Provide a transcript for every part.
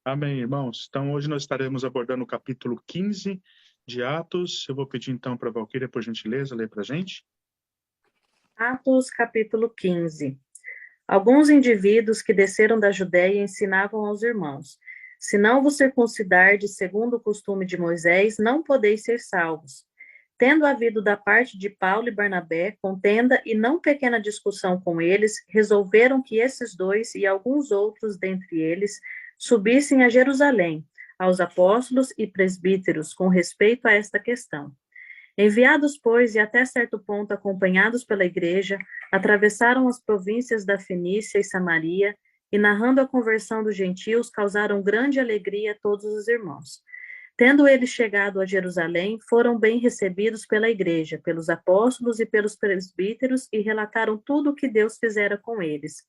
Amém, irmãos. Então, hoje nós estaremos abordando o capítulo 15 de Atos. Eu vou pedir, então, para a Valquíria, por gentileza, ler para a gente. Atos, capítulo 15. Alguns indivíduos que desceram da Judéia ensinavam aos irmãos: se não vos circuncidardes segundo o costume de Moisés, não podeis ser salvos. Tendo havido da parte de Paulo e Barnabé contenda e não pequena discussão com eles, resolveram que esses dois e alguns outros dentre eles subissem a Jerusalém, aos apóstolos e presbíteros, com respeito a esta questão. Enviados, pois, e até certo ponto acompanhados pela igreja, atravessaram as províncias da Fenícia e Samaria, e narrando a conversão dos gentios, causaram grande alegria a todos os irmãos. Tendo eles chegado a Jerusalém, foram bem recebidos pela igreja, pelos apóstolos e pelos presbíteros, e relataram tudo o que Deus fizera com eles.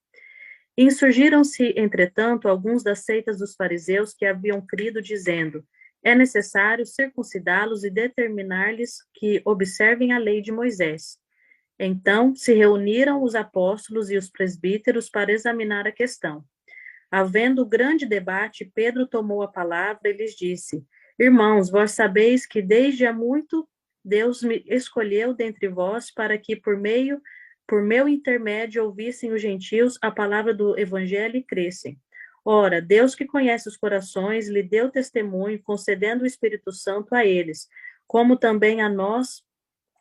Insurgiram-se, entretanto, alguns das seitas dos fariseus que haviam crido, dizendo: é necessário circuncidá-los e determinar-lhes que observem a lei de Moisés. Então se reuniram os apóstolos e os presbíteros para examinar a questão. Havendo grande debate, Pedro tomou a palavra e lhes disse: irmãos, vós sabeis que desde há muito Deus me escolheu dentre vós para que por meu intermédio ouvissem os gentios a palavra do evangelho e crescem. Ora, Deus que conhece os corações lhe deu testemunho, concedendo o Espírito Santo a eles, como também a nós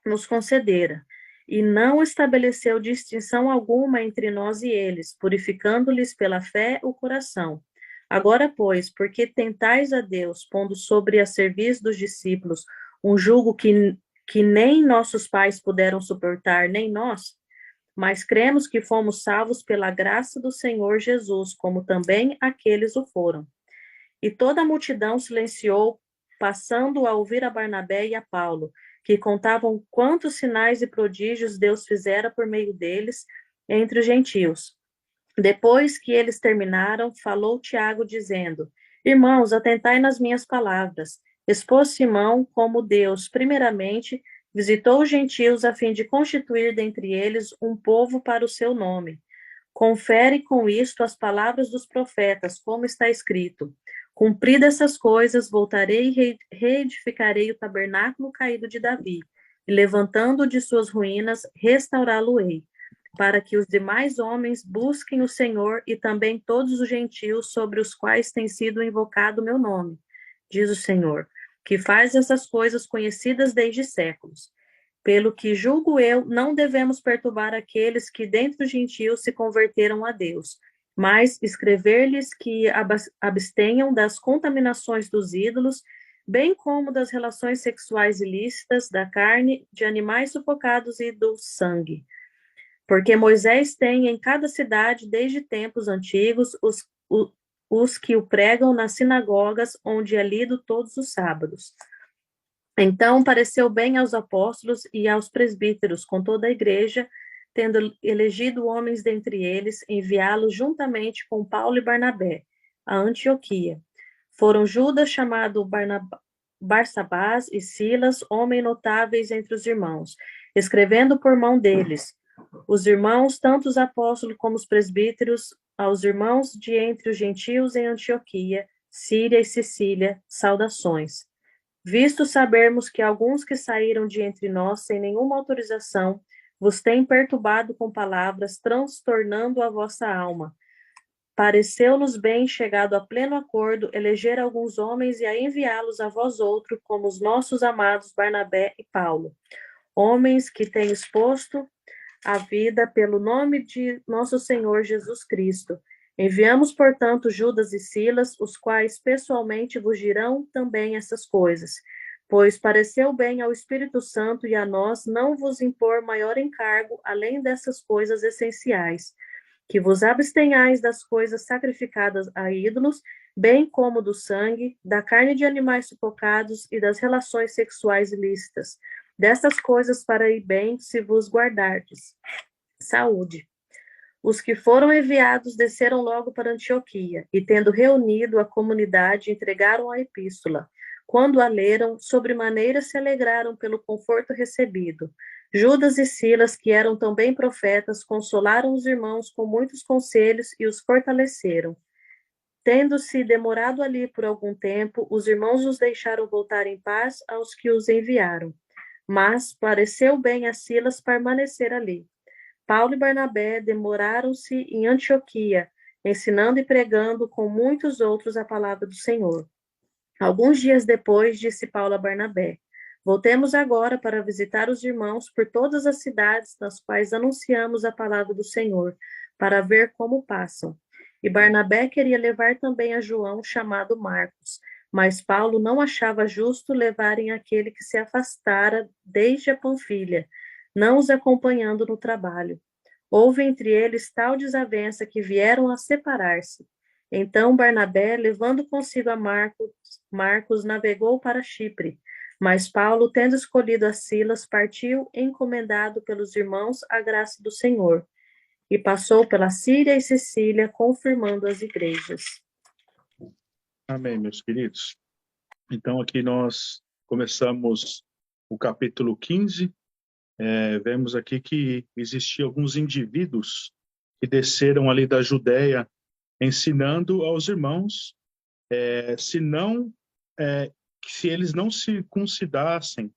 nos concedera, e não estabeleceu distinção alguma entre nós e eles, purificando-lhes pela fé o coração. Agora, pois, porque tentais a Deus, pondo sobre a serviço dos discípulos um jugo que nem nossos pais puderam suportar, nem nós, mas cremos que fomos salvos pela graça do Senhor Jesus, como também aqueles o foram. E toda a multidão silenciou, passando a ouvir a Barnabé e a Paulo, que contavam quantos sinais e prodígios Deus fizera por meio deles entre os gentios. Depois que eles terminaram, falou Tiago, dizendo: irmãos, atentai nas minhas palavras. Expôs Simão como Deus, primeiramente, visitou os gentios a fim de constituir dentre eles um povo para o seu nome. Confere com isto as palavras dos profetas, como está escrito: cumpridas essas coisas, voltarei e reedificarei o tabernáculo caído de Davi, e levantando-o de suas ruínas, restaurá-lo-ei, para que os demais homens busquem o Senhor e também todos os gentios sobre os quais tem sido invocado o meu nome, diz o Senhor, que faz essas coisas conhecidas desde séculos. Pelo que julgo eu, não devemos perturbar aqueles que dentre os gentios se converteram a Deus, mas escrever-lhes que abstenham das contaminações dos ídolos, bem como das relações sexuais ilícitas, da carne, de animais sufocados e do sangue. Porque Moisés tem em cada cidade, desde tempos antigos, os que o pregam nas sinagogas, onde é lido todos os sábados. Então pareceu bem aos apóstolos e aos presbíteros, com toda a igreja, tendo elegido homens dentre eles, enviá-los juntamente com Paulo e Barnabé, a Antioquia. Foram Judas, chamado Barsabás, e Silas, homens notáveis entre os irmãos, escrevendo por mão deles. Os irmãos, tanto os apóstolos como os presbíteros, aos irmãos de entre os gentios em Antioquia, Síria e Sicília, saudações. Visto sabermos que alguns que saíram de entre nós sem nenhuma autorização vos têm perturbado com palavras, transtornando a vossa alma. Pareceu-nos bem, chegado a pleno acordo, eleger alguns homens e a enviá-los a vós outros, como os nossos amados Barnabé e Paulo, homens que têm exposto a vida pelo nome de nosso Senhor Jesus Cristo. Enviamos, portanto, Judas e Silas, os quais pessoalmente vos dirão também essas coisas, pois pareceu bem ao Espírito Santo e a nós não vos impor maior encargo além dessas coisas essenciais, que vos abstenhais das coisas sacrificadas a ídolos, bem como do sangue, da carne de animais sufocados e das relações sexuais ilícitas. Dessas coisas farei bem se vos guardardes. Saúde. Os que foram enviados desceram logo para Antioquia, e tendo reunido a comunidade, entregaram a epístola. Quando a leram, sobremaneira se alegraram pelo conforto recebido. Judas e Silas, que eram também profetas, consolaram os irmãos com muitos conselhos e os fortaleceram. Tendo-se demorado ali por algum tempo, os irmãos os deixaram voltar em paz aos que os enviaram. Mas pareceu bem a Silas permanecer ali. Paulo e Barnabé demoraram-se em Antioquia, ensinando e pregando com muitos outros a palavra do Senhor. Alguns dias depois, disse Paulo a Barnabé: Voltemos agora para visitar os irmãos por todas as cidades nas quais anunciamos a palavra do Senhor, para ver como passam. E Barnabé queria levar também a João, chamado Marcos, mas Paulo não achava justo levarem aquele que se afastara desde a Panfilha, não os acompanhando no trabalho. Houve entre eles tal desavença que vieram a separar-se. Então Barnabé, levando consigo a Marcos navegou para Chipre, mas Paulo, tendo escolhido a Silas, partiu encomendado pelos irmãos à graça do Senhor, e passou pela Síria e Sicília, confirmando as igrejas. Amém, meus queridos. Então, aqui nós começamos o capítulo 15. Vemos aqui que existiam alguns indivíduos que desceram ali da Judéia, ensinando aos irmãos, se eles não circuncidassem,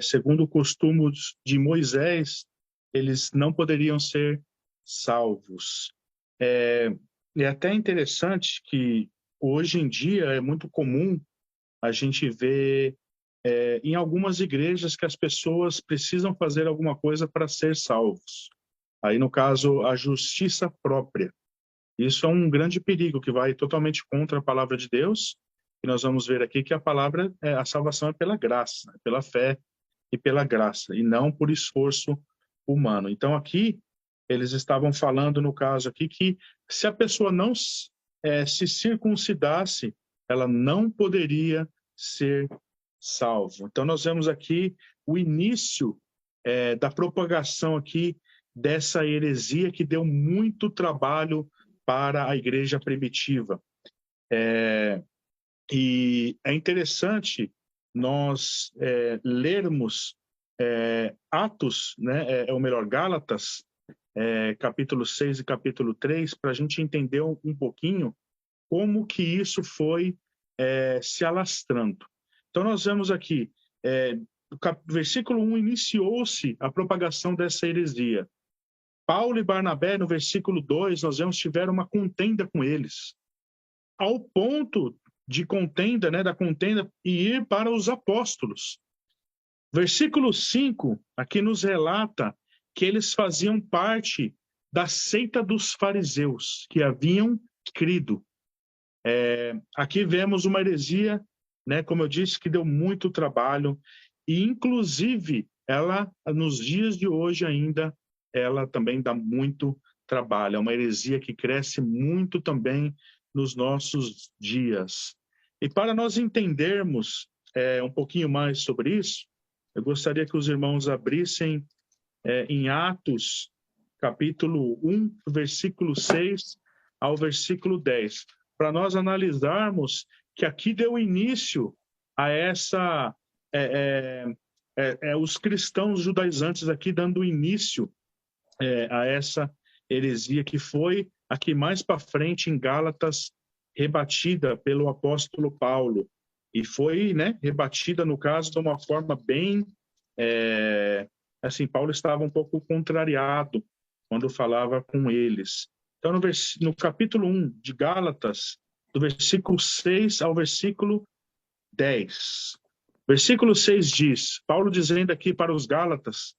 segundo o costume de Moisés, eles não poderiam ser salvos. É até interessante que hoje em dia é muito comum a gente ver em algumas igrejas que as pessoas precisam fazer alguma coisa para ser salvos. Aí, no caso, a justiça própria. Isso é um grande perigo que vai totalmente contra a palavra de Deus. E nós vamos ver aqui que a salvação é pela graça, pela fé e pela graça, e não por esforço humano. Então, aqui, eles estavam falando, no caso aqui, que se a pessoa não se circuncidasse, ela não poderia ser salvo. Então, nós vemos aqui o início da propagação aqui dessa heresia que deu muito trabalho para a igreja primitiva. E é interessante nós lermos Atos, né, ou melhor, Gálatas, capítulo 6 e capítulo 3, para a gente entender um pouquinho como que isso foi se alastrando. Então, nós vemos aqui, versículo 1, iniciou-se a propagação dessa heresia. Paulo e Barnabé, no versículo 2, nós vemos tiveram uma contenda com eles, ao ponto de contenda, né, da contenda, e ir para os apóstolos. Versículo 5, aqui nos relata que eles faziam parte da seita dos fariseus, que haviam crido. Aqui vemos uma heresia, né, como eu disse, que deu muito trabalho, e inclusive ela, nos dias de hoje ainda, ela também dá muito trabalho. É uma heresia que cresce muito também nos nossos dias. E para nós entendermos um pouquinho mais sobre isso, eu gostaria que os irmãos abrissem em Atos, capítulo 1, versículo 6 ao versículo 10, para nós analisarmos que aqui deu início a os cristãos judaizantes aqui dando início a essa heresia que foi aqui mais para frente em Gálatas rebatida pelo apóstolo Paulo, e foi, né, rebatida no caso de uma forma bem assim, Paulo estava um pouco contrariado quando falava com eles. Então, no capítulo 1 de Gálatas, do versículo 6 ao versículo 10. Versículo 6 diz, Paulo dizendo aqui para os Gálatas,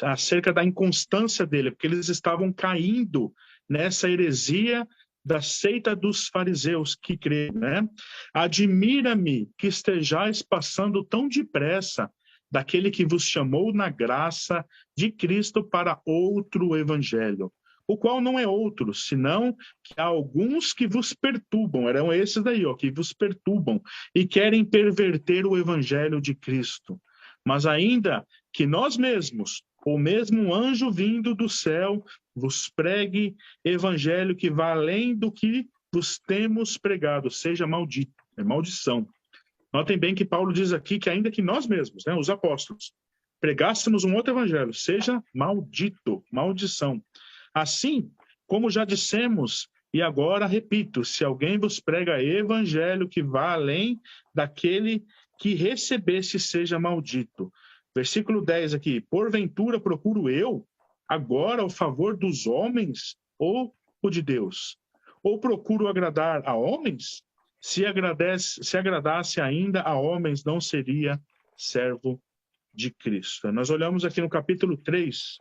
acerca da inconstância dele, porque eles estavam caindo nessa heresia da seita dos fariseus que creem, né? Admira-me que estejais passando tão depressa daquele que vos chamou na graça de Cristo para outro evangelho, o qual não é outro, senão que há alguns que vos perturbam, eram esses daí, que vos perturbam e querem perverter o evangelho de Cristo. Mas ainda que nós mesmos, ou mesmo um anjo vindo do céu, vos pregue evangelho que vá além do que vos temos pregado, seja maldito, é maldição. Notem bem que Paulo diz aqui que ainda que nós mesmos, né, os apóstolos, pregássemos um outro evangelho, seja maldito, maldição. Assim, como já dissemos, E agora, repito, se alguém vos prega evangelho que vá além daquele que recebesse, seja maldito. Versículo 10 aqui, porventura procuro eu agora o favor dos homens ou o de Deus? Ou procuro agradar a homens? Se agradasse ainda a homens, não seria servo de Cristo. Nós olhamos aqui no capítulo 3,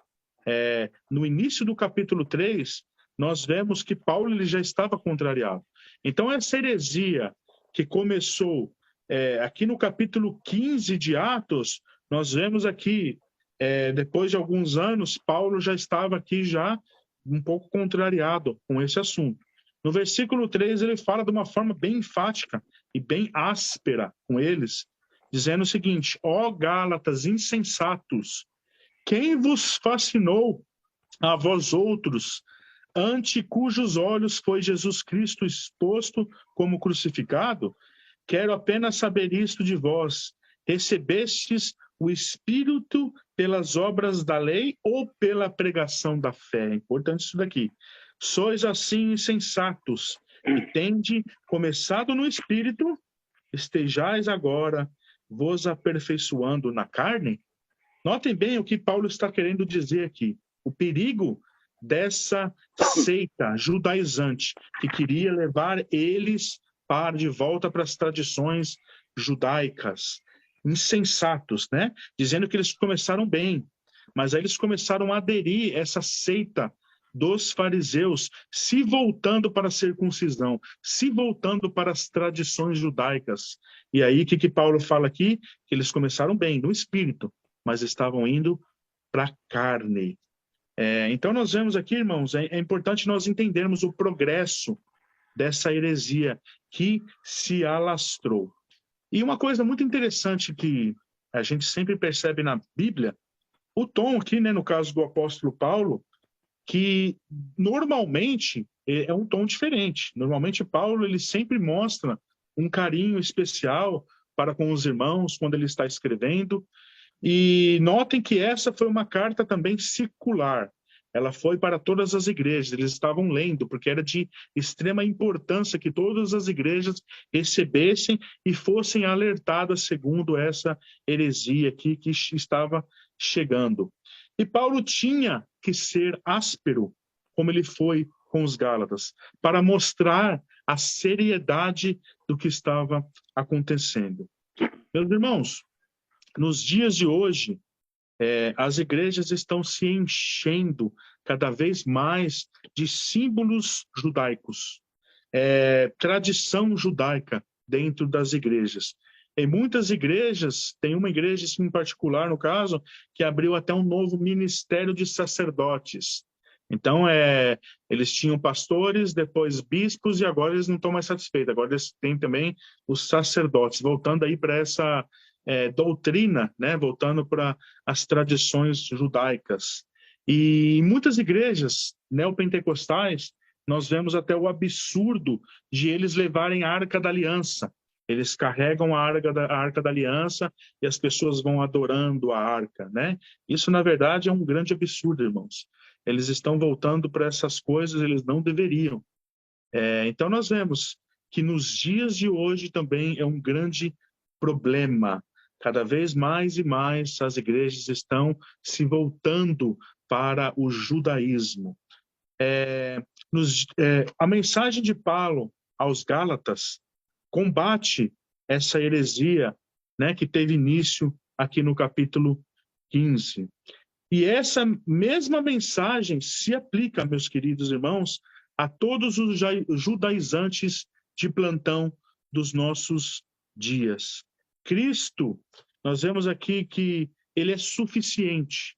no início do capítulo 3, nós vemos que Paulo ele já estava contrariado. Então, essa heresia que começou aqui no capítulo 15 de Atos, nós vemos aqui, depois de alguns anos, Paulo já estava aqui já um pouco contrariado com esse assunto. No versículo 3, ele fala de uma forma bem enfática e bem áspera com eles, dizendo o seguinte: ó Gálatas insensatos, quem vos fascinou a vós outros, ante cujos olhos foi Jesus Cristo exposto como crucificado? Quero apenas saber isto de vós: recebestes o Espírito pelas obras da lei ou pela pregação da fé? É importante isso daqui. Sois assim insensatos, e tende começado no Espírito, estejais agora vos aperfeiçoando na carne? Notem bem o que Paulo está querendo dizer aqui. O perigo dessa seita judaizante que queria levar eles de volta para as tradições judaicas, insensatos, né? Dizendo que eles começaram bem, mas aí eles começaram a aderir a essa seita dos fariseus, se voltando para a circuncisão, se voltando para as tradições judaicas. E aí, o que Paulo fala aqui? Que eles começaram bem, no espírito, mas estavam indo para a carne. Então, nós vemos aqui, irmãos, é importante nós entendermos o progresso dessa heresia que se alastrou. E uma coisa muito interessante que a gente sempre percebe na Bíblia, o tom aqui, né, no caso do apóstolo Paulo, que normalmente é um tom diferente. Normalmente Paulo ele sempre mostra um carinho especial para com os irmãos quando ele está escrevendo. E notem que essa foi uma carta também circular. Ela foi para todas as igrejas, eles estavam lendo, porque era de extrema importância que todas as igrejas recebessem e fossem alertadas segundo essa heresia aqui que estava chegando. E Paulo tinha que ser áspero, como ele foi com os Gálatas, para mostrar a seriedade do que estava acontecendo. Meus irmãos, nos dias de hoje, as igrejas estão se enchendo cada vez mais de símbolos judaicos, tradição judaica dentro das igrejas. Em muitas igrejas, tem uma igreja em particular, no caso, que abriu até um novo ministério de sacerdotes. Então, eles tinham pastores, depois bispos, e agora eles não estão mais satisfeitos. Agora eles têm também os sacerdotes, voltando aí para essa doutrina, né? Voltando para as tradições judaicas. E em muitas igrejas neopentecostais, nós vemos até o absurdo de eles levarem a Arca da Aliança. Eles carregam a Arca da Aliança e as pessoas vão adorando a Arca, né? Isso, na verdade, é um grande absurdo, irmãos. Eles estão voltando para essas coisas, eles não deveriam. Então, nós vemos que nos dias de hoje também é um grande problema. Cada vez mais e mais as igrejas estão se voltando para o judaísmo. A mensagem de Paulo aos Gálatas combate essa heresia, né, que teve início aqui no capítulo 15. E essa mesma mensagem se aplica, meus queridos irmãos, a todos os judaizantes de plantão dos nossos dias. Cristo, nós vemos aqui que ele é suficiente.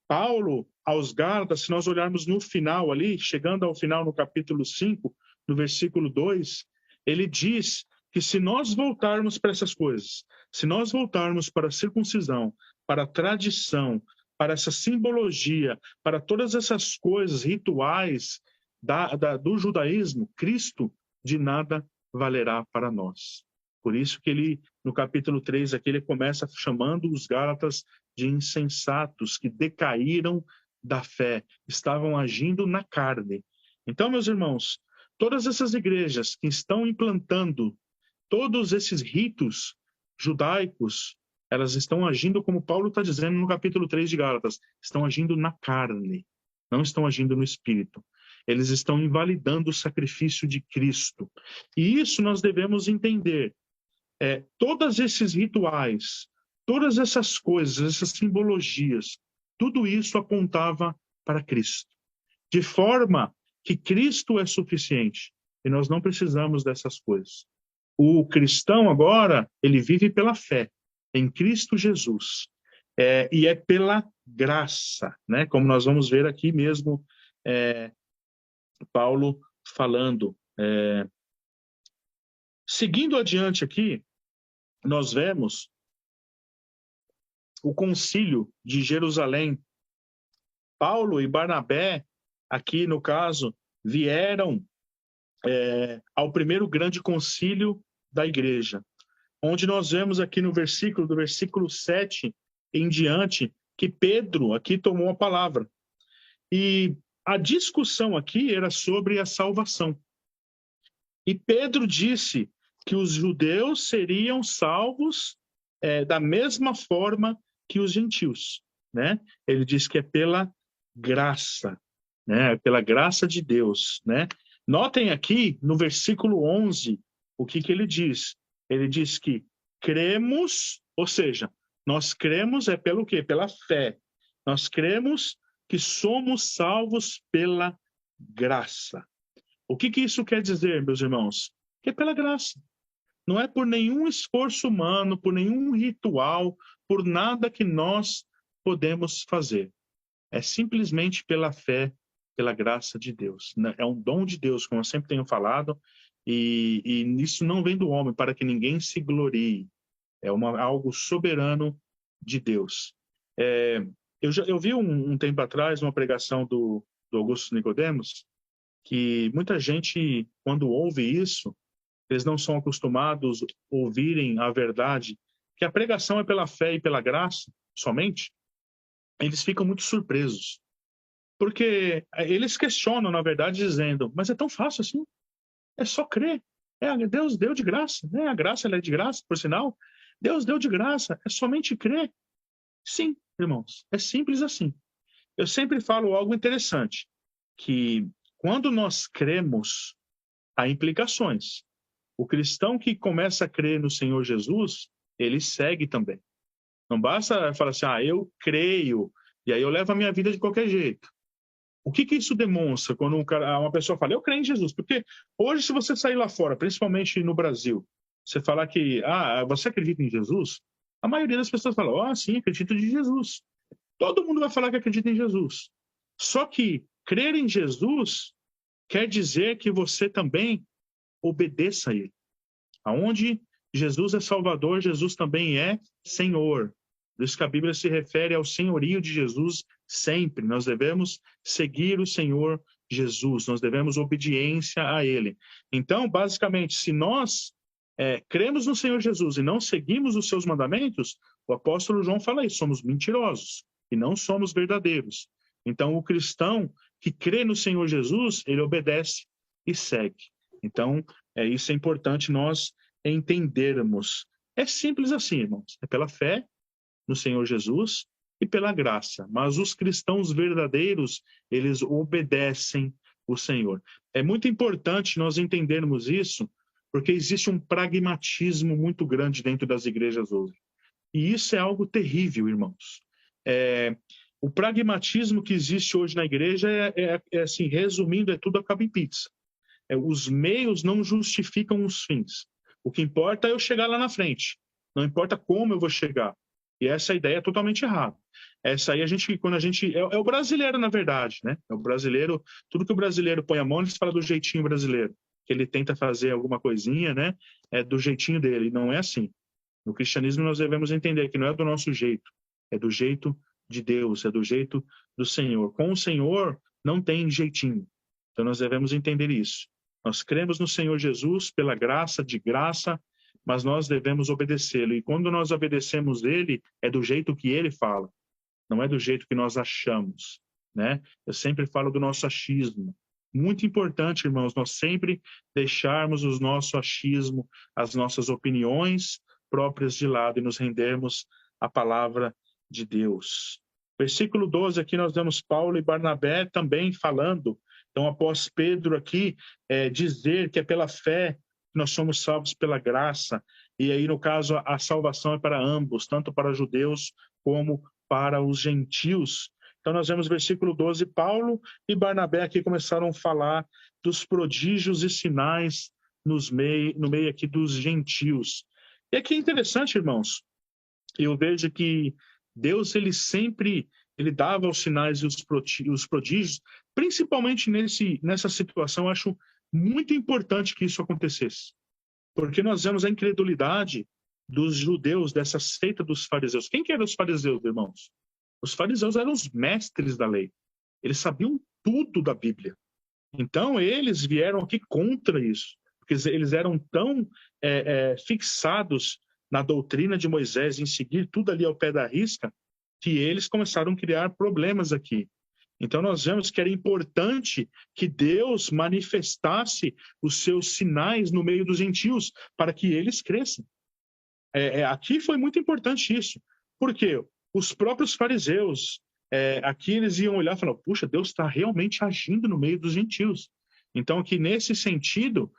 Paulo, aos Gálatas, se nós olharmos no final ali, chegando ao final no capítulo 5, no versículo 2, ele diz que se nós voltarmos para essas coisas, se nós voltarmos para a circuncisão, para a tradição, para essa simbologia, para todas essas coisas rituais do judaísmo, Cristo de nada valerá para nós. Por isso que ele, no capítulo 3, aqui ele começa chamando os Gálatas de insensatos, que decaíram da fé, estavam agindo na carne. Então, meus irmãos, todas essas igrejas que estão implantando todos esses ritos judaicos, elas estão agindo, como Paulo está dizendo no capítulo 3 de Gálatas, estão agindo na carne, não estão agindo no espírito. Eles estão invalidando o sacrifício de Cristo. E isso nós devemos entender. Todos esses rituais, todas essas coisas, essas simbologias, tudo isso apontava para Cristo. De forma que Cristo é suficiente e nós não precisamos dessas coisas. O cristão agora, ele vive pela fé em Cristo Jesus. E é pela graça, né? Como nós vamos ver aqui mesmo, Paulo falando. Seguindo adiante aqui, nós vemos o concílio de Jerusalém. Paulo e Barnabé, aqui no caso, vieram ao primeiro grande concílio da igreja, onde nós vemos aqui no versículo, do versículo 7 em diante, que Pedro aqui tomou a palavra. E a discussão aqui era sobre a salvação. E Pedro disse que os judeus seriam salvos da mesma forma que os gentios, né? Ele diz que é pela graça, né? Pela graça de Deus, né? Notem aqui no versículo 11 o que ele diz. Ele diz que cremos, ou seja, nós cremos pelo quê? Pela fé. Nós cremos que somos salvos pela graça. O que isso quer dizer, meus irmãos? Que é pela graça. Não é por nenhum esforço humano, por nenhum ritual, por nada que nós podemos fazer. É simplesmente pela fé, pela graça de Deus. É um dom de Deus, como eu sempre tenho falado, e isso não vem do homem para que ninguém se glorie. É algo soberano de Deus. Eu vi um tempo atrás uma pregação do Augusto Nicodemos, que muita gente, quando ouve isso, eles não são acostumados a ouvirem a verdade, que a pregação é pela fé e pela graça somente. Eles ficam muito surpresos, porque eles questionam, na verdade, dizendo, mas é tão fácil assim, é só crer. Deus deu de graça, né? A graça ela é de graça, por sinal. Deus deu de graça, é somente crer. Sim, irmãos, é simples assim. Eu sempre falo algo interessante, que quando nós cremos, há implicações. O cristão que começa a crer no Senhor Jesus, ele segue também. Não basta falar assim, eu creio, e aí eu levo a minha vida de qualquer jeito. O que isso demonstra quando uma pessoa fala, eu creio em Jesus? Porque hoje, se você sair lá fora, principalmente no Brasil, você falar que, você acredita em Jesus? A maioria das pessoas fala, sim, acredito em Jesus. Todo mundo vai falar que acredita em Jesus. Só que crer em Jesus quer dizer que você também obedeça a ele. Aonde Jesus é Salvador, Jesus também é Senhor. Por isso que a Bíblia se refere ao senhorio de Jesus sempre. Nós devemos seguir o Senhor Jesus, nós devemos obediência a Ele. Então, basicamente, se nós cremos no Senhor Jesus e não seguimos os seus mandamentos, o apóstolo João fala isso, somos mentirosos e não somos verdadeiros. Então, o cristão que crê no Senhor Jesus, ele obedece e segue. Então, isso é importante nós entendermos. É simples assim, irmãos. É pela fé no Senhor Jesus e pela graça. Mas os cristãos verdadeiros, eles obedecem o Senhor. É muito importante nós entendermos isso, porque existe um pragmatismo muito grande dentro das igrejas hoje. E isso é algo terrível, irmãos. O pragmatismo que existe hoje na igreja assim, resumindo, tudo acaba em pizza. Os meios não justificam os fins. O que importa é eu chegar lá na frente. Não importa como eu vou chegar. E essa ideia é totalmente errada. Essa aí quando a gente é o brasileiro, na verdade, né? É o brasileiro, tudo que o brasileiro põe a mão, ele fala do jeitinho brasileiro, que ele tenta fazer alguma coisinha, né? É do jeitinho dele. Não é assim. No cristianismo nós devemos entender que não é do nosso jeito, é do jeito de Deus, é do jeito do Senhor. Com o Senhor não tem jeitinho. Então nós devemos entender isso. Nós cremos no Senhor Jesus pela graça, de graça, mas nós devemos obedecê-lo. E quando nós obedecemos ele, é do jeito que ele fala, não é do jeito que nós achamos, né? Eu sempre falo do nosso achismo. Muito importante, irmãos, nós sempre deixarmos o nosso achismo, as nossas opiniões próprias de lado e nos rendermos à palavra de Deus. Versículo 12, aqui nós vemos Paulo e Barnabé também falando. Então, após Pedro aqui dizer que é pela fé que nós somos salvos pela graça, e aí, no caso, a salvação é para ambos, tanto para judeus como para os gentios. Então, nós vemos versículo 12, Paulo e Barnabé aqui começaram a falar dos prodígios e sinais no meio aqui dos gentios. E aqui é interessante, irmãos, eu vejo que Deus, ele dava os sinais e os prodígios, principalmente nessa situação. Eu acho muito importante que isso acontecesse, porque nós vemos a incredulidade dos judeus, dessa seita dos fariseus. Quem que eram os fariseus, irmãos? Os fariseus eram os mestres da lei. Eles sabiam tudo da Bíblia. Então, eles vieram aqui contra isso, porque eles eram tão fixados na doutrina de Moisés, em seguir tudo ali ao pé da risca, que eles começaram a criar problemas aqui. Então, nós vemos que era importante que Deus manifestasse os seus sinais no meio dos gentios, para que eles cresçam. Aqui foi muito importante isso. Por quê? Os próprios fariseus, aqui eles iam olhar e falar, puxa, Deus está realmente agindo no meio dos gentios. Então, aqui nesse sentido,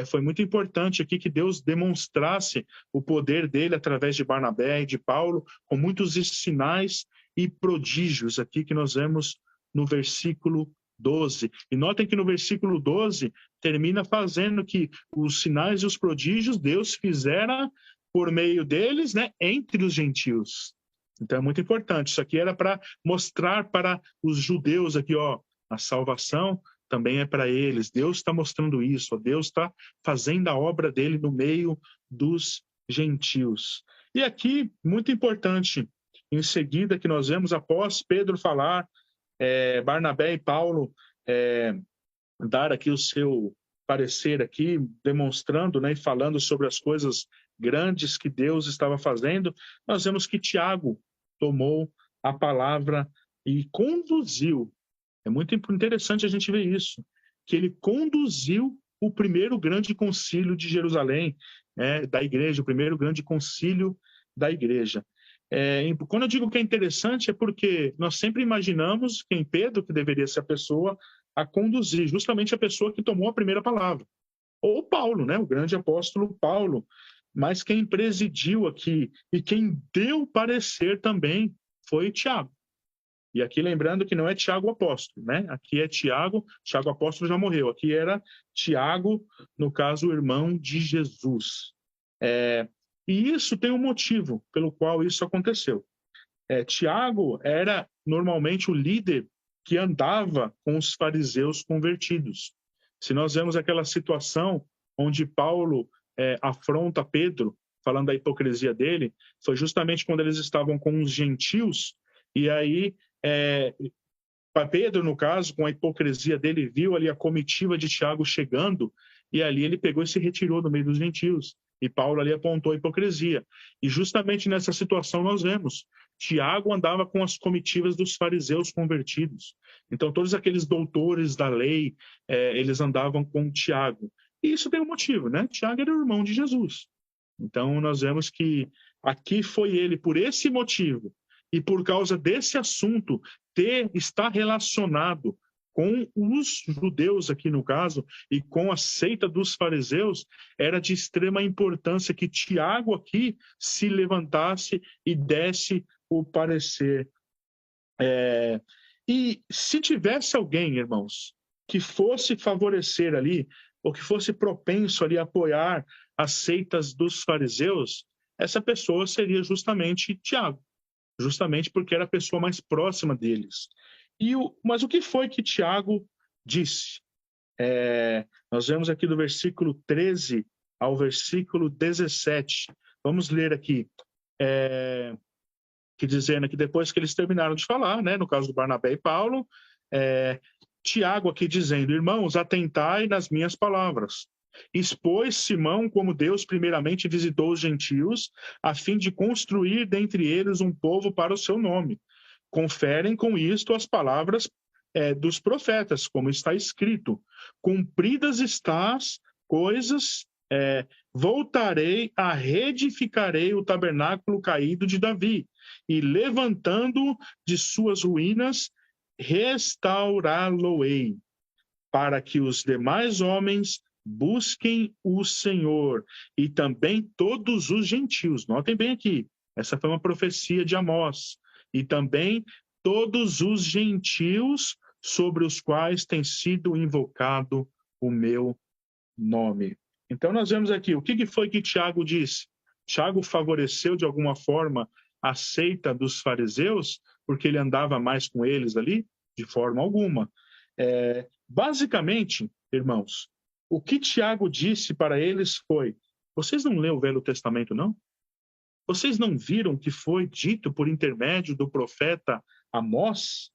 foi muito importante aqui que Deus demonstrasse o poder dele através de Barnabé e de Paulo, com muitos sinais e prodígios aqui que nós vemos no versículo 12. E notem que no versículo 12 termina fazendo que os sinais e os prodígios Deus fizera por meio deles, né, entre os gentios. Então é muito importante. Isso aqui era para mostrar para os judeus aqui, ó, a salvação também é para eles. Deus está mostrando isso. Ó, Deus está fazendo a obra dele no meio dos gentios. E aqui, muito importante, em seguida que nós vemos, após Pedro falar, Barnabé e Paulo dar aqui o seu parecer aqui, demonstrando, né, e falando sobre as coisas grandes que Deus estava fazendo, nós vemos que Tiago tomou a palavra e conduziu. É muito interessante a gente ver isso, que ele conduziu o primeiro grande concílio de Jerusalém, da igreja, o primeiro grande concílio da igreja. Quando eu digo que é interessante, é porque nós sempre imaginamos que em Pedro, que deveria ser a pessoa a conduzir, justamente a pessoa que tomou a primeira palavra. Ou Paulo, né, o grande apóstolo Paulo. Mas quem presidiu aqui e quem deu parecer também foi Tiago. E aqui lembrando que não é Tiago apóstolo, né? Aqui é Tiago apóstolo já morreu. Aqui era Tiago, no caso, o irmão de Jesus. E isso tem um motivo pelo qual isso aconteceu. Tiago era normalmente o líder que andava com os fariseus convertidos. Se nós vemos aquela situação onde Paulo afronta Pedro, falando da hipocrisia dele, foi justamente quando eles estavam com os gentios, e aí Pedro, no caso, com a hipocrisia dele, viu ali a comitiva de Tiago chegando, e ali ele pegou e se retirou no meio dos gentios. E Paulo ali apontou a hipocrisia. E justamente nessa situação nós vemos, Tiago andava com as comitivas dos fariseus convertidos. Então todos aqueles doutores da lei, eles andavam com Tiago. E isso tem um motivo, né? Tiago era o irmão de Jesus. Então nós vemos que aqui foi ele, por esse motivo, e por causa desse assunto estar relacionado com os judeus aqui no caso, e com a seita dos fariseus, era de extrema importância que Tiago aqui se levantasse e desse o parecer. E se tivesse alguém, irmãos, que fosse favorecer ali, ou que fosse propenso ali a apoiar as seitas dos fariseus, essa pessoa seria justamente Tiago, justamente porque era a pessoa mais próxima deles. Mas o que foi que Tiago disse? Nós vemos aqui do versículo 13 ao versículo 17. Vamos ler aqui. Que dizendo que depois que eles terminaram de falar, né, no caso do Barnabé e Paulo, Tiago aqui dizendo, irmãos, atentai nas minhas palavras. Expôs Simão como Deus primeiramente visitou os gentios, a fim de construir dentre eles um povo para o seu nome. Conferem com isto as palavras dos profetas, como está escrito: cumpridas estas coisas, voltarei a reedificarei o tabernáculo caído de Davi, e levantando de suas ruínas, restaurá-lo-ei, para que os demais homens busquem o Senhor, e também todos os gentios. Notem bem aqui, essa foi uma profecia de Amós. E também todos os gentios sobre os quais tem sido invocado o meu nome. Então nós vemos aqui, o que foi que Tiago disse? Tiago favoreceu de alguma forma a seita dos fariseus, porque ele andava mais com eles ali? De forma alguma. Basicamente, irmãos, o que Tiago disse para eles foi: vocês não lêem o Velho Testamento, não? Vocês não viram que foi dito por intermédio do profeta Amós?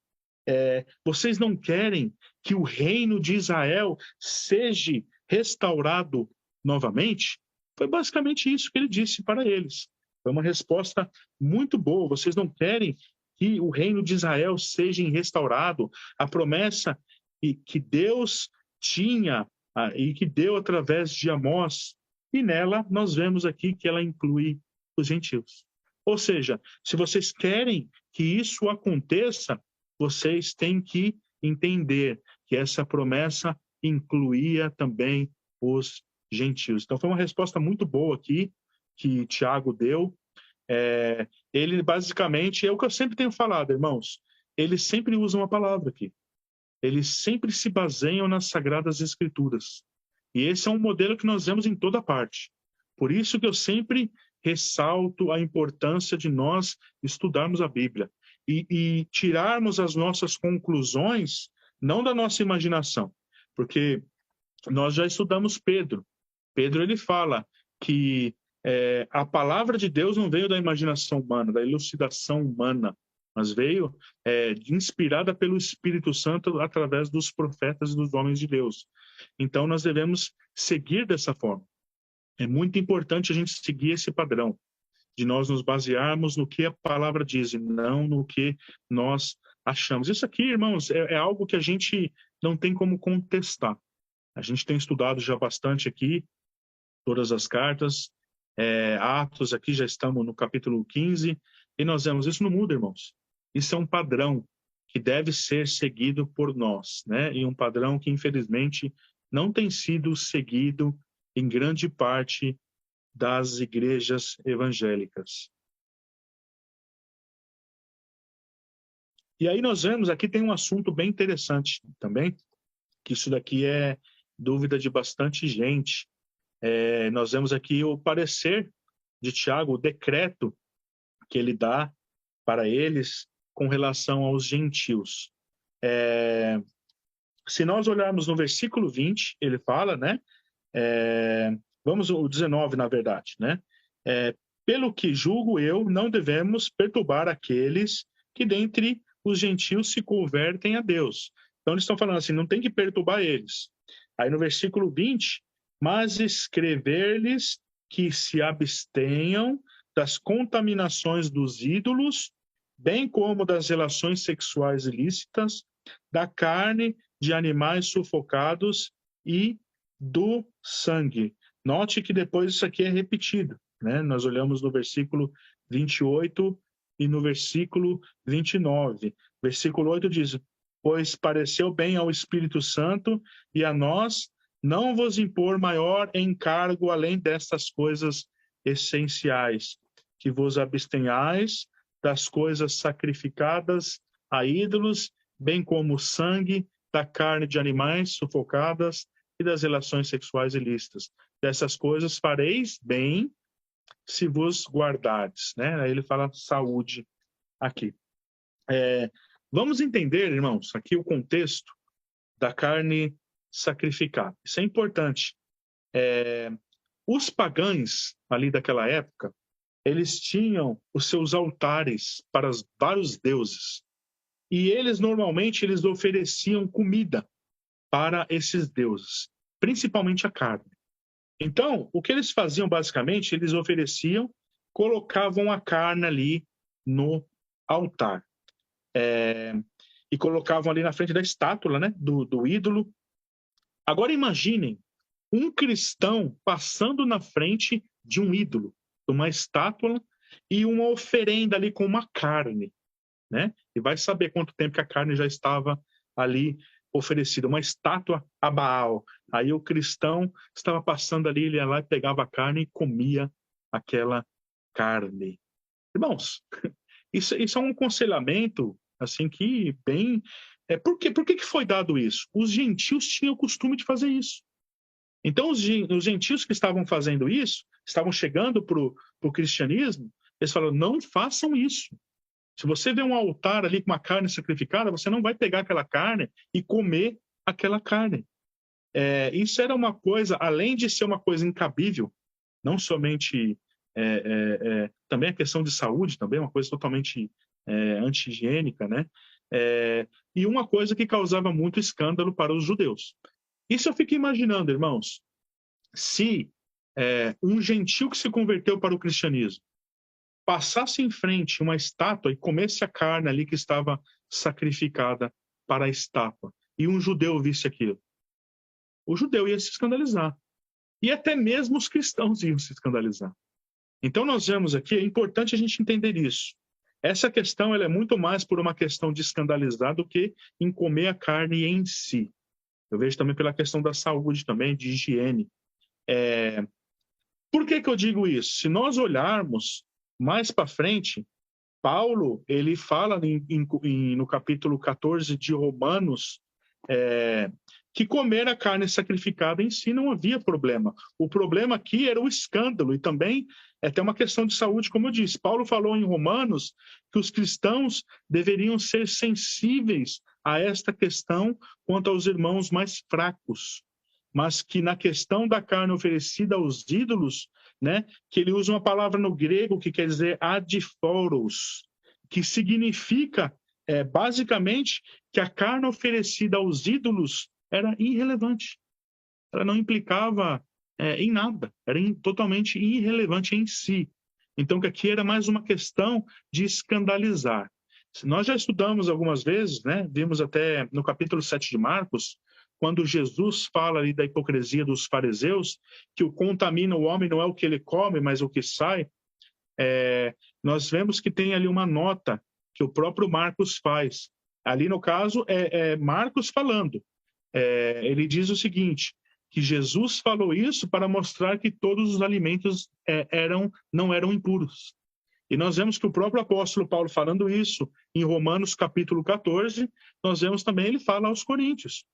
Vocês não querem que o reino de Israel seja restaurado novamente? Foi basicamente isso que ele disse para eles. Foi uma resposta muito boa. Vocês não querem que o reino de Israel seja restaurado? A promessa que Deus tinha e que deu através de Amós, e nela nós vemos aqui que ela inclui os gentios. Ou seja, se vocês querem que isso aconteça, vocês têm que entender que essa promessa incluía também os gentios. Então foi uma resposta muito boa aqui que Tiago deu. Ele basicamente é o que eu sempre tenho falado, irmãos. Eles sempre usam a palavra aqui. Eles sempre se baseiam nas Sagradas Escrituras. E esse é um modelo que nós vemos em toda parte. Por isso que eu sempre ressalto a importância de nós estudarmos a Bíblia e tirarmos as nossas conclusões, não da nossa imaginação, porque nós já estudamos Pedro. Pedro, ele fala que a palavra de Deus não veio da imaginação humana, da elucidação humana, mas veio inspirada pelo Espírito Santo através dos profetas e dos homens de Deus. Então, nós devemos seguir dessa forma. É muito importante a gente seguir esse padrão, de nós nos basearmos no que a palavra diz e não no que nós achamos. Isso aqui, irmãos, é algo que a gente não tem como contestar. A gente tem estudado já bastante aqui, todas as cartas, Atos, aqui já estamos no capítulo 15, e nós vemos, isso não muda, irmãos. Isso é um padrão que deve ser seguido por nós, né? E um padrão que, infelizmente, não tem sido seguido em grande parte das igrejas evangélicas. E aí nós vemos, aqui tem um assunto bem interessante também, que isso daqui é dúvida de bastante gente. Nós vemos aqui o parecer de Tiago, o decreto que ele dá para eles com relação aos gentios. Se nós olharmos no versículo 20, ele fala, né? Vamos o 19, na verdade, né? Pelo que julgo eu, não devemos perturbar aqueles que dentre os gentios se convertem a Deus. Então eles estão falando assim, não tem que perturbar eles. Aí no versículo 20, mas escrever-lhes que se abstenham das contaminações dos ídolos, bem como das relações sexuais ilícitas, da carne de animais sufocados e do sangue. Note que depois isso aqui é repetido, né? Nós olhamos no versículo 28 e no versículo 29. Versículo 8 diz: pois pareceu bem ao Espírito Santo e a nós não vos impor maior encargo além destas coisas essenciais, que vos abstenhais das coisas sacrificadas a ídolos, bem como o sangue, da carne de animais sufocadas e das relações sexuais ilícitas. Dessas coisas fareis bem se vos guardardes, né? Aí ele fala saúde aqui. Vamos entender, irmãos, aqui o contexto da carne sacrificada. Isso é importante. Os pagãos ali daquela época, eles tinham os seus altares para os vários deuses. E eles, normalmente, eles ofereciam comida para esses deuses, principalmente a carne. Então, o que eles faziam, basicamente, eles ofereciam, colocavam a carne ali no altar. e colocavam ali na frente da estátua, né, do ídolo. Agora imaginem um cristão passando na frente de um ídolo, de uma estátua e uma oferenda ali com uma carne, né? E vai saber quanto tempo que a carne já estava ali oferecida, uma estátua a Baal. Aí o cristão estava passando ali, ele ia lá e pegava a carne e comia aquela carne. Irmãos, isso é um aconselhamento, assim, que bem... por que foi dado isso? Os gentios tinham o costume de fazer isso. Então, os gentios que estavam fazendo isso, estavam chegando para o cristianismo, eles falaram, não façam isso. Se você vê um altar ali com uma carne sacrificada, você não vai pegar aquela carne e comer aquela carne. Isso era uma coisa, além de ser uma coisa incabível, não somente... também a questão de saúde, também é uma coisa totalmente anti-higiênica, né? E uma coisa que causava muito escândalo para os judeus. Isso eu fico imaginando, irmãos, se um gentio que se converteu para o cristianismo passasse em frente uma estátua e comesse a carne ali que estava sacrificada para a estátua, e um judeu visse aquilo, o judeu ia se escandalizar. E até mesmo os cristãos iam se escandalizar. Então nós vemos aqui, é importante a gente entender isso. Essa questão ela é muito mais por uma questão de escandalizar do que em comer a carne em si. Eu vejo também pela questão da saúde também, de higiene. Por que eu digo isso? Se nós olharmos mais para frente, Paulo, ele fala no capítulo 14 de Romanos, que comer a carne sacrificada em si não havia problema. O problema aqui era o escândalo, e também tem uma questão de saúde, como eu disse. Paulo falou em Romanos que os cristãos deveriam ser sensíveis a esta questão quanto aos irmãos mais fracos, mas que na questão da carne oferecida aos ídolos, né, que ele usa uma palavra no grego que quer dizer adiforos, que significa basicamente que a carne oferecida aos ídolos era irrelevante. Ela não implicava em nada, era totalmente irrelevante em si. Então, que aqui era mais uma questão de escandalizar. Nós já estudamos algumas vezes, né? Vimos até no capítulo 7 de Marcos, quando Jesus fala ali da hipocrisia dos fariseus, que o contamina o homem não é o que ele come, mas o que sai. Nós vemos que tem ali uma nota que o próprio Marcos faz. Ali, no caso, é Marcos falando. Ele diz o seguinte, que Jesus falou isso para mostrar que todos os alimentos não eram impuros. E nós vemos que o próprio apóstolo Paulo falando isso, em Romanos capítulo 14, nós vemos também, ele fala aos coríntios,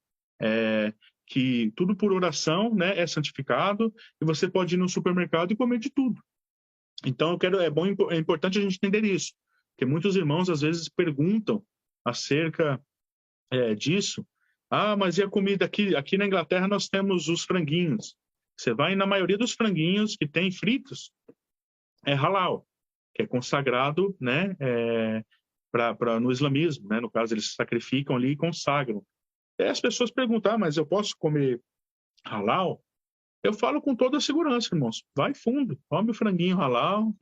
que tudo por oração, né, é santificado, e você pode ir no supermercado e comer de tudo. Então, é importante a gente entender isso, porque muitos irmãos às vezes perguntam acerca disso. Mas e a comida aqui? Aqui na Inglaterra nós temos os franguinhos. Você vai na maioria dos franguinhos que tem fritos, é halal, que é consagrado, né, no islamismo, né? No caso, eles sacrificam ali e consagram. E as pessoas perguntam, mas eu posso comer halal? Eu falo com toda a segurança, irmãos. Vai fundo, come o franguinho halal,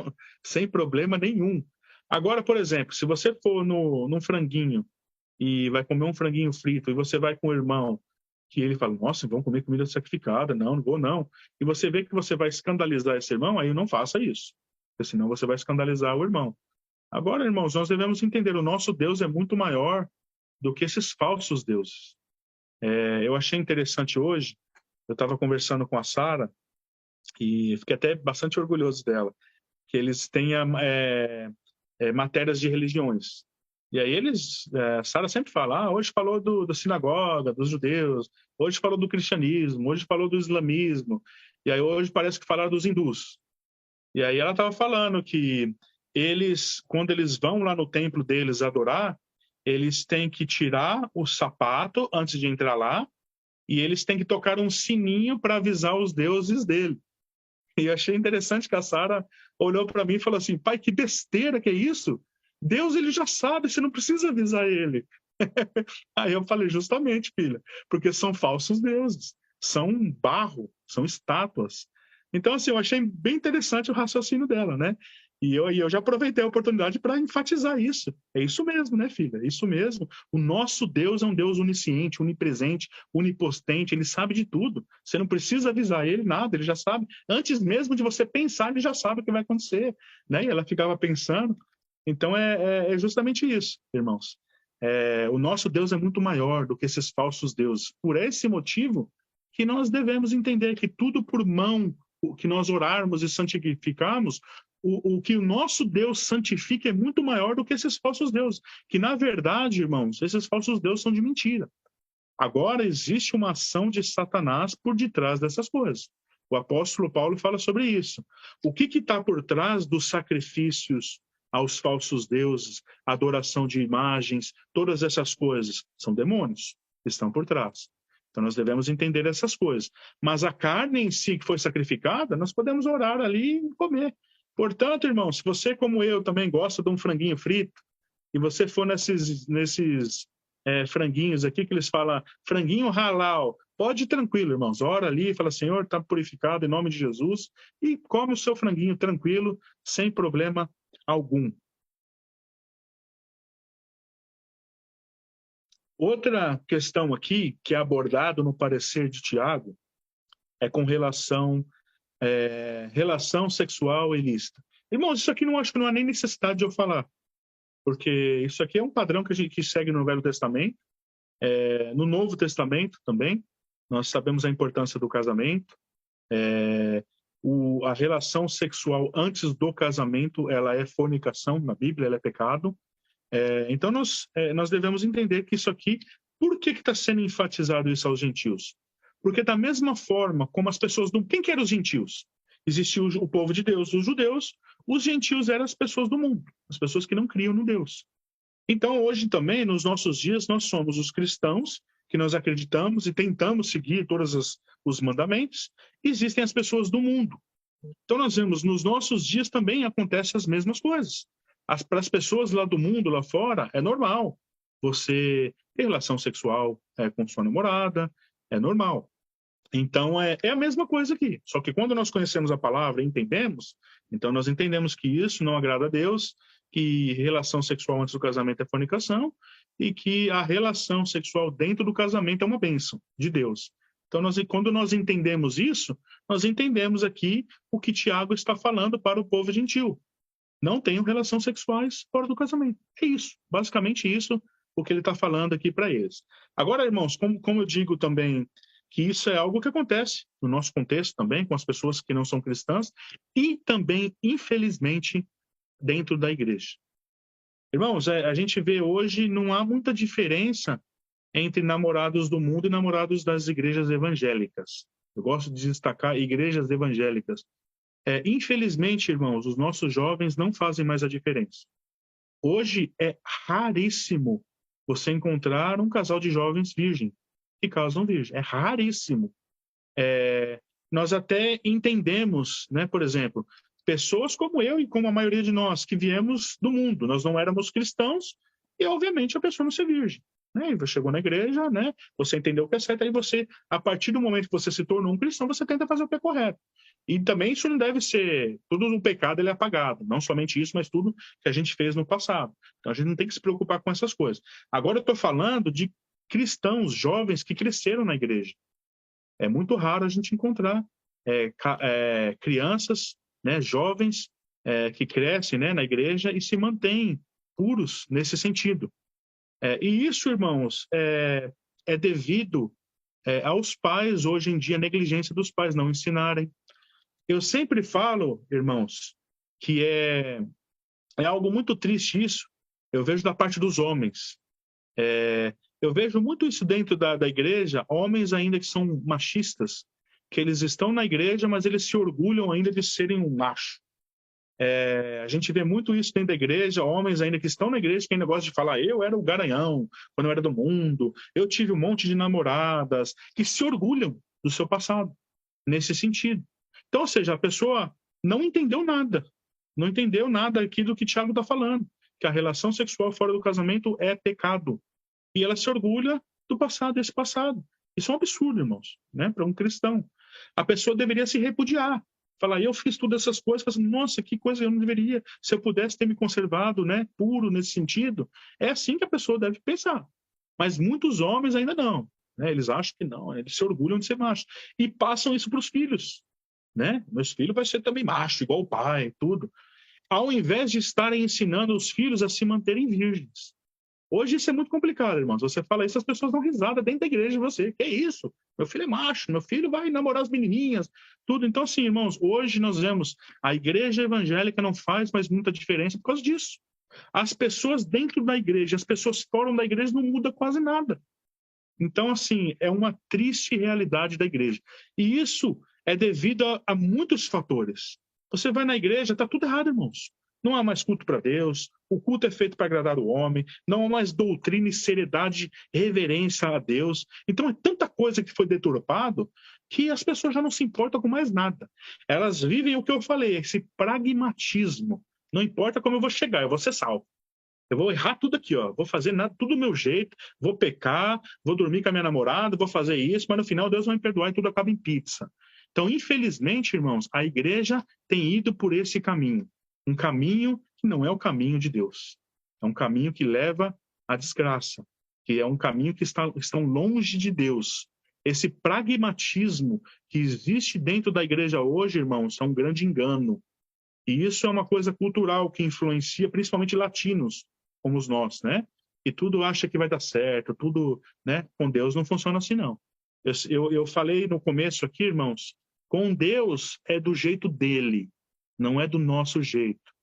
sem problema nenhum. Agora, por exemplo, se você for num franguinho e vai comer um franguinho frito, e você vai com o irmão, que ele fala, nossa, vamos comer comida sacrificada, não vou não. E você vê que você vai escandalizar esse irmão, aí não faça isso, porque senão você vai escandalizar o irmão. Agora, irmãos, nós devemos entender, o nosso Deus é muito maior do que esses falsos deuses. Eu achei interessante hoje, eu estava conversando com a Sara, e fiquei até bastante orgulhoso dela, que eles têm matérias de religiões. E aí Sara sempre fala, hoje falou da sinagoga, dos judeus, hoje falou do cristianismo, hoje falou do islamismo, e aí hoje parece que falaram dos hindus. E aí ela estava falando que quando eles vão lá no templo deles adorar, eles têm que tirar o sapato antes de entrar lá, e eles têm que tocar um sininho para avisar os deuses dele. E eu achei interessante que a Sara olhou para mim e falou assim, pai, que besteira que é isso? Deus, ele já sabe, você não precisa avisar ele. Aí eu falei, justamente, filha, porque são falsos deuses, são barro, são estátuas. Então, assim, eu achei bem interessante o raciocínio dela, né? eu já aproveitei a oportunidade para enfatizar isso. É isso mesmo, né, filha? É isso mesmo. O nosso Deus é um Deus onisciente, onipresente, onipotente, ele sabe de tudo. Você não precisa avisar ele nada, ele já sabe. Antes mesmo de você pensar, ele já sabe o que vai acontecer. Né? E ela ficava pensando. Então, é justamente isso, irmãos. O nosso Deus é muito maior do que esses falsos deuses. Por esse motivo que nós devemos entender que tudo por mão, o que nós orarmos e santificarmos, o que o nosso Deus santifica é muito maior do que esses falsos deuses. Que, na verdade, irmãos, esses falsos deuses são de mentira. Agora, existe uma ação de Satanás por detrás dessas coisas. O apóstolo Paulo fala sobre isso. O que está por trás dos sacrifícios aos falsos deuses, adoração de imagens, todas essas coisas? São demônios que estão por trás. Então, nós devemos entender essas coisas. Mas a carne em si que foi sacrificada, nós podemos orar ali e comer. Portanto, irmão, se você, como eu, também gosta de um franguinho frito, e você for nesses franguinhos aqui, que eles falam franguinho halal, pode ir tranquilo, irmãos. Ora ali e fala, Senhor, está purificado em nome de Jesus, e come o seu franguinho tranquilo, sem problema algum. Outra questão aqui, que é abordado no parecer de Tiago, é com relação sexual ilícita. Irmãos, isso aqui acho que não há nem necessidade de eu falar, porque isso aqui é um padrão que a gente segue no Velho Testamento, no Novo Testamento também. Nós sabemos a importância do casamento. A relação sexual antes do casamento, ela é fornicação na Bíblia, ela é pecado. Então, nós devemos entender que isso aqui, por que está sendo enfatizado isso aos gentios? Porque da mesma forma como as pessoas... Quem que eram os gentios? Existia o povo de Deus, os judeus. Os gentios eram as pessoas do mundo, as pessoas que não criam no Deus. Então, hoje também, nos nossos dias, nós somos os cristãos, que nós acreditamos e tentamos seguir todos os mandamentos. Existem as pessoas do mundo. Então, nós vemos, nos nossos dias também acontecem as mesmas coisas. Para as pessoas lá do mundo, lá fora, é normal você ter relação sexual com sua namorada, é normal. Então, é a mesma coisa aqui. Só que quando nós conhecemos a palavra e entendemos, então nós entendemos que isso não agrada a Deus, que relação sexual antes do casamento é fornicação e que a relação sexual dentro do casamento é uma bênção de Deus. Então, quando nós entendemos isso, nós entendemos aqui o que Tiago está falando para o povo gentil. Não tenham relações sexuais fora do casamento. É isso, basicamente isso, o que ele está falando aqui para eles. Agora, irmãos, como eu digo também, que isso é algo que acontece no nosso contexto também, com as pessoas que não são cristãs, e também, infelizmente, dentro da igreja. Irmãos, a gente vê hoje, não há muita diferença entre namorados do mundo e namorados das igrejas evangélicas. Eu gosto de destacar igrejas evangélicas. Infelizmente, irmãos, os nossos jovens não fazem mais a diferença. Hoje é raríssimo você encontrar um casal de jovens virgem que casam virgem. É raríssimo. Nós até entendemos, né, por exemplo, pessoas como eu e como a maioria de nós, que viemos do mundo, nós não éramos cristãos e, obviamente, a pessoa não ser virgem. Né? E você chegou na igreja, né? Você entendeu o que é certo, aí você, a partir do momento que você se tornou um cristão, você tenta fazer o que é correto. E também isso não deve ser... Tudo no pecado ele é apagado. Não somente isso, mas tudo que a gente fez no passado. Então, a gente não tem que se preocupar com essas coisas. Agora, eu estou falando de cristãos, jovens que cresceram na igreja. É muito raro a gente encontrar crianças, né, jovens que crescem, né, na igreja e se mantêm puros nesse sentido. E isso, irmãos, é devido aos pais, hoje em dia, a negligência dos pais não ensinarem. Eu sempre falo, irmãos, que é algo muito triste isso. Eu vejo da parte dos homens. Eu vejo muito isso dentro da igreja, homens ainda que são machistas, que eles estão na igreja, mas eles se orgulham ainda de serem um macho. A gente vê muito isso dentro da igreja, homens ainda que estão na igreja, que ainda gostam de falar, eu era o garanhão, quando eu era do mundo, eu tive um monte de namoradas, que se orgulham do seu passado, nesse sentido. Então, ou seja, a pessoa não entendeu nada aqui do que Tiago está falando, que a relação sexual fora do casamento é pecado. E ela se orgulha do passado, desse passado. Isso é um absurdo, irmãos, né? Para um cristão. A pessoa deveria se repudiar. Falar, eu fiz todas essas coisas, falo assim, nossa, que coisa, eu não deveria, se eu pudesse ter me conservado, né, puro nesse sentido. É assim que a pessoa deve pensar. Mas muitos homens ainda não, né? Eles acham que não, eles se orgulham de ser macho. E passam isso para os filhos, né? Meus filhos vai ser também macho, igual o pai, tudo. Ao invés de estarem ensinando os filhos a se manterem virgens. Hoje isso é muito complicado, irmãos. Você fala isso, as pessoas dão risada dentro da igreja de você. Que é isso? Meu filho é macho, meu filho vai namorar as menininhas, tudo. Então, assim, irmãos, hoje nós vemos a igreja evangélica não faz mais muita diferença por causa disso. As pessoas dentro da igreja, as pessoas fora da igreja não muda quase nada. Então, assim, é uma triste realidade da igreja. E isso é devido a muitos fatores. Você vai na igreja, está tudo errado, irmãos. Não há mais culto para Deus, o culto é feito para agradar o homem, não há mais doutrina e seriedade, reverência a Deus. Então, é tanta coisa que foi deturpado que as pessoas já não se importam com mais nada. Elas vivem o que eu falei, esse pragmatismo. Não importa como eu vou chegar, eu vou ser salvo. Eu vou errar tudo aqui, ó. Vou fazer nada, tudo do meu jeito, vou pecar, vou dormir com a minha namorada, vou fazer isso, mas no final Deus vai me perdoar e tudo acaba em pizza. Então, infelizmente, irmãos, a igreja tem ido por esse caminho. Um caminho que não é o caminho de Deus. É um caminho que leva à desgraça, que é um caminho que estão longe de Deus. Esse pragmatismo que existe dentro da igreja hoje, irmãos, é um grande engano. E isso é uma coisa cultural que influencia principalmente latinos, como nós, né? E tudo acha que vai dar certo, tudo, né? Com Deus não funciona assim, não. Eu falei no começo aqui, irmãos, com Deus é do jeito dele, não é do nosso jeito.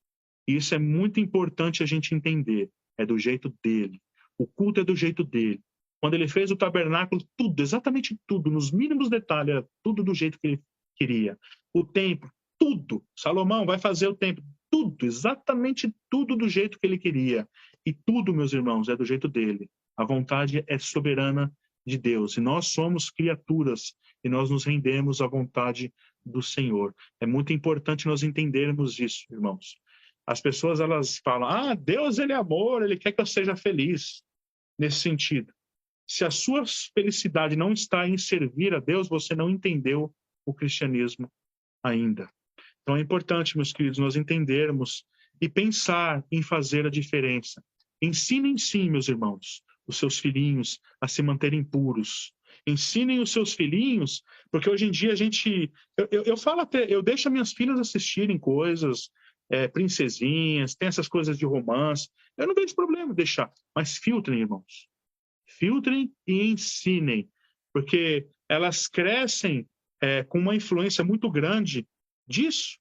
E isso é muito importante a gente entender, é do jeito dele. O culto é do jeito dele. Quando ele fez o tabernáculo, tudo, exatamente tudo, nos mínimos detalhes, era tudo do jeito que ele queria. O templo, tudo. Salomão vai fazer o templo, tudo, exatamente tudo do jeito que ele queria. E tudo, meus irmãos, é do jeito dele. A vontade é soberana de Deus. E nós somos criaturas e nós nos rendemos à vontade do Senhor. É muito importante nós entendermos isso, irmãos. As pessoas, elas falam, ah, Deus, ele é amor, ele quer que eu seja feliz. Nesse sentido. Se a sua felicidade não está em servir a Deus, você não entendeu o cristianismo ainda. Então é importante, meus queridos, nós entendermos e pensar em fazer a diferença. Ensinem sim, meus irmãos, os seus filhinhos a se manterem puros. Ensinem os seus filhinhos, porque hoje em dia a gente... Eu falo até, eu deixo minhas filhas assistirem coisas, princesinhas, tem essas coisas de romance. Eu não vejo problema deixar, mas filtrem, irmãos. Filtrem e ensinem, porque elas crescem com uma influência muito grande disso.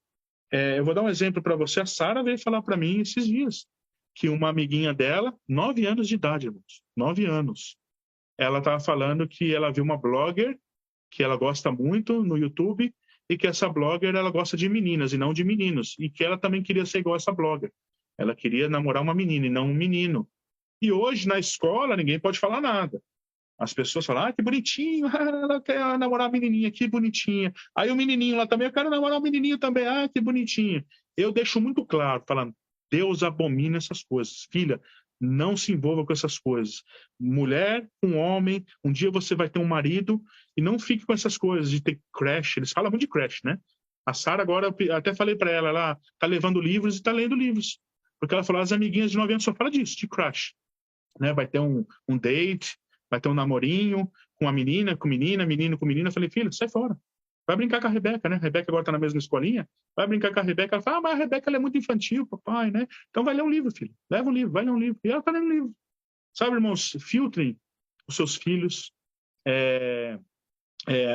Eu vou dar um exemplo para você. A Sara veio falar para mim esses dias que uma amiguinha dela, 9 anos de idade, irmãos, 9 anos, ela estava falando que ela viu uma blogger que ela gosta muito no YouTube e que essa blogger ela gosta de meninas e não de meninos, e que ela também queria ser igual a essa blogger. Ela queria namorar uma menina e não um menino. E hoje, na escola, ninguém pode falar nada. As pessoas falam, ah, que bonitinho, ela quer namorar a menininha, que bonitinha. Aí o menininho lá também, eu quero namorar o menininho também, ah, que bonitinho. Eu deixo muito claro, falando, Deus abomina essas coisas. Filha, não se envolva com essas coisas. Mulher com homem, um dia você vai ter um marido, e não fique com essas coisas de ter crush. Eles falam muito de crush, né? A Sara agora, eu até falei para ela, ela tá levando livros e tá lendo livros. Porque ela falou, as amiguinhas de 9 anos só falam disso, de crush. Né? Vai ter um date, vai ter um namorinho com a menina, com menina, menino com menina. Eu falei, filho, sai fora. Vai brincar com a Rebeca, né? A Rebeca agora tá na mesma escolinha. Vai brincar com a Rebeca. Ela fala, ah, mas a Rebeca ela é muito infantil, papai, né? Então vai ler um livro, filho. Leva um livro, vai ler um livro. E ela tá lendo um livro. Sabe, irmãos, filtrem os seus filhos.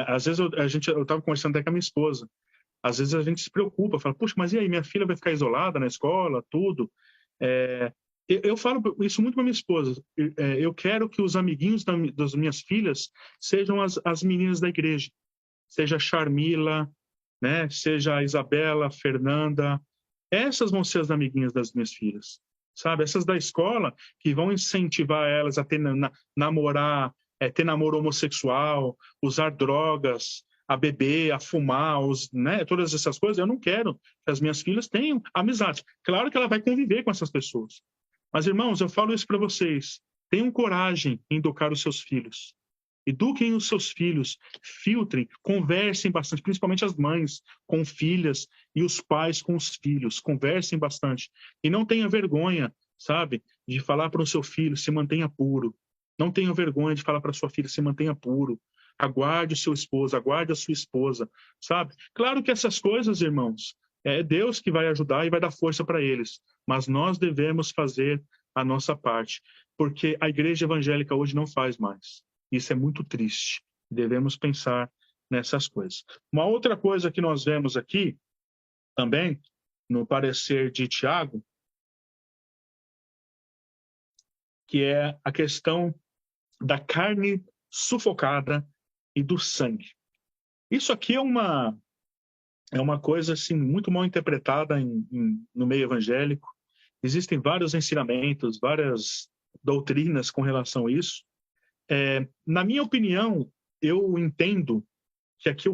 Às vezes eu tava conversando até com a minha esposa. Às vezes a gente se preocupa, fala, puxa, mas e aí, minha filha vai ficar isolada na escola, tudo. Eu falo isso muito para minha esposa. Eu quero que os amiguinhos das minhas filhas sejam as meninas da igreja. Seja a Charmila, né? Seja a Isabela, a Fernanda. Essas vão ser as amiguinhas das minhas filhas. Sabe? Essas da escola que vão incentivar elas a ter, namorar, ter namoro homossexual, usar drogas, a beber, a fumar, né? Todas essas coisas. Eu não quero que as minhas filhas tenham amizade. Claro que ela vai conviver com essas pessoas. Mas, irmãos, eu falo isso para vocês. Tenham coragem em educar os seus filhos. Eduquem os seus filhos, filtrem, conversem bastante, principalmente as mães com filhas e os pais com os filhos, conversem bastante. E não tenha vergonha, sabe, de falar para o seu filho, se mantenha puro. Não tenha vergonha de falar para sua filha, se mantenha puro. Aguarde o seu esposo, aguarde a sua esposa, sabe? Claro que essas coisas, irmãos, é Deus que vai ajudar e vai dar força para eles, mas nós devemos fazer a nossa parte, porque a igreja evangélica hoje não faz mais. Isso é muito triste. Devemos pensar nessas coisas. Uma outra coisa que nós vemos aqui, também, no parecer de Tiago, que é a questão da carne sufocada e do sangue. Isso aqui é uma coisa assim, muito mal interpretada no meio evangélico. Existem vários ensinamentos, várias doutrinas com relação a isso. Na minha opinião, eu entendo que aqui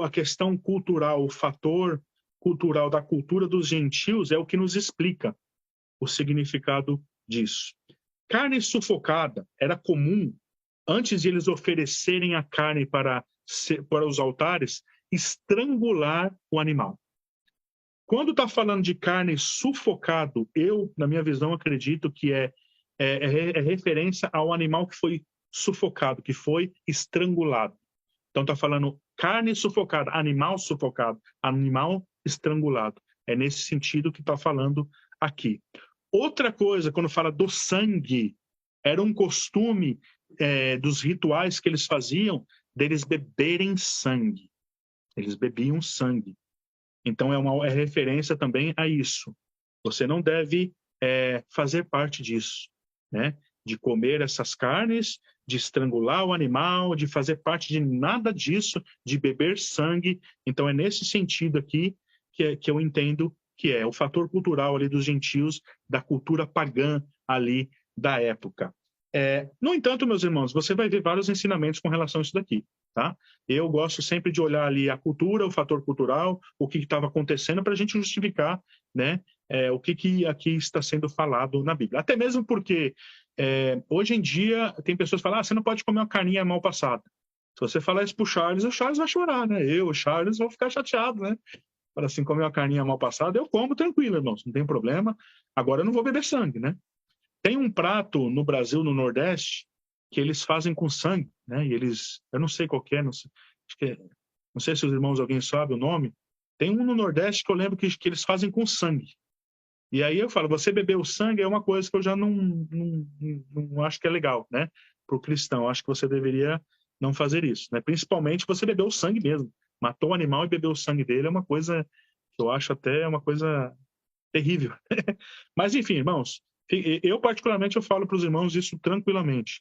a questão cultural, o fator cultural da cultura dos gentios é o que nos explica o significado disso. Carne sufocada era comum, antes de eles oferecerem a carne para os altares, estrangular o animal. Quando está falando de carne sufocado, eu, na minha visão, acredito que é referência ao animal que foi sufocado, que foi estrangulado. Então está falando carne sufocada, animal sufocado, animal estrangulado. É nesse sentido que está falando aqui. Outra coisa, quando fala do sangue, era um costume dos rituais que eles faziam, deles beberem sangue. Eles bebiam sangue. Então é referência também a isso. Você não deve fazer parte disso, né? De comer essas carnes, de estrangular o animal, de fazer parte de nada disso, de beber sangue. Então é nesse sentido aqui que eu entendo que é o fator cultural ali dos gentios, da cultura pagã ali da época. No entanto, meus irmãos, você vai ver vários ensinamentos com relação a isso daqui, tá? Eu gosto sempre de olhar ali a cultura, o fator cultural, o que estava acontecendo para a gente justificar, né, o que aqui está sendo falado na Bíblia. Até mesmo porque hoje em dia tem pessoas que falam, você não pode comer uma carninha mal passada. Se você falar isso pro Charles, o Charles vai chorar, né? O Charles, vou ficar chateado, né? Para assim, comer uma carninha mal passada, eu como tranquilo, irmãos, não tem problema. Agora eu não vou beber sangue, né? Tem um prato no Brasil, no Nordeste, que eles fazem com sangue, né? E eu não sei qual que é, não sei, não sei se os irmãos, alguém sabe o nome. Tem um no Nordeste que eu lembro que eles fazem com sangue. E aí eu falo, você beber o sangue é uma coisa que eu já não acho que é legal, né? Para o cristão, acho que você deveria não fazer isso, né? Principalmente você beber o sangue mesmo. Matou o animal e bebeu o sangue dele é uma coisa que eu acho até uma coisa terrível. Mas enfim, irmãos, eu particularmente eu falo para os irmãos isso tranquilamente.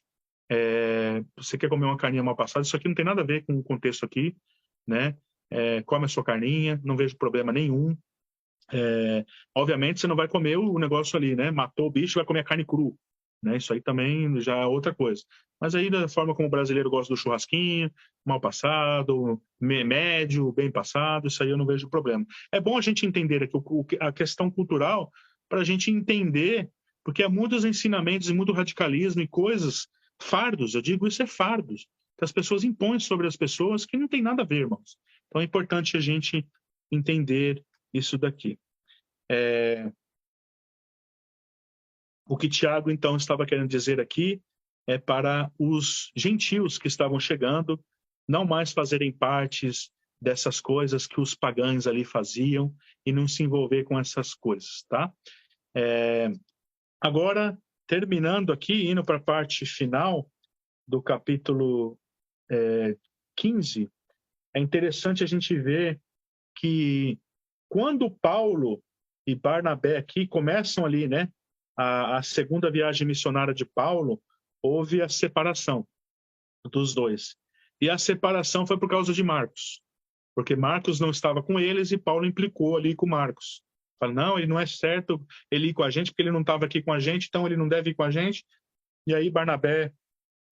Você quer comer uma carninha mal passada, isso aqui não tem nada a ver com o contexto aqui, né? Come a sua carninha, não vejo problema nenhum. Obviamente você não vai comer o negócio ali, né? Matou o bicho, vai comer a carne cru, né? Isso aí também já é outra coisa. Mas aí da forma como o brasileiro gosta do churrasquinho, mal passado, médio, bem passado, isso aí eu não vejo problema. É bom a gente entender aqui a questão cultural para a gente entender, porque há muitos ensinamentos e muito radicalismo e coisas, fardos, eu digo isso é fardos, que as pessoas impõem sobre as pessoas que não tem nada a ver, irmãos. Então é importante a gente entender isso daqui. O que Tiago, então, estava querendo dizer aqui é para os gentios que estavam chegando não mais fazerem partes dessas coisas que os pagãos ali faziam e não se envolver com essas coisas, tá? Agora, terminando aqui, indo para a parte final do capítulo 15, é interessante a gente ver que quando Paulo e Barnabé aqui começam ali, né, a segunda viagem missionária de Paulo, houve a separação dos dois. E a separação foi por causa de Marcos, porque Marcos não estava com eles e Paulo implicou ali com Marcos. Fala, não, ele não é certo ele ir com a gente, porque ele não estava aqui com a gente, então ele não deve ir com a gente. E aí Barnabé